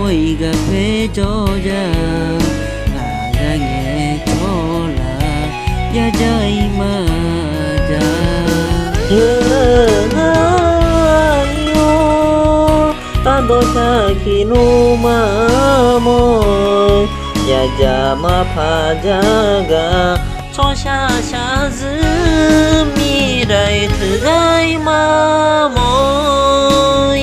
môi gặp phê cho ra là ra nghe cho là ya chơi mà ra tan đôi cha khi nu mà môi ya ya mà pha ra ga cho xa giữ mi đầy thử gai mà môi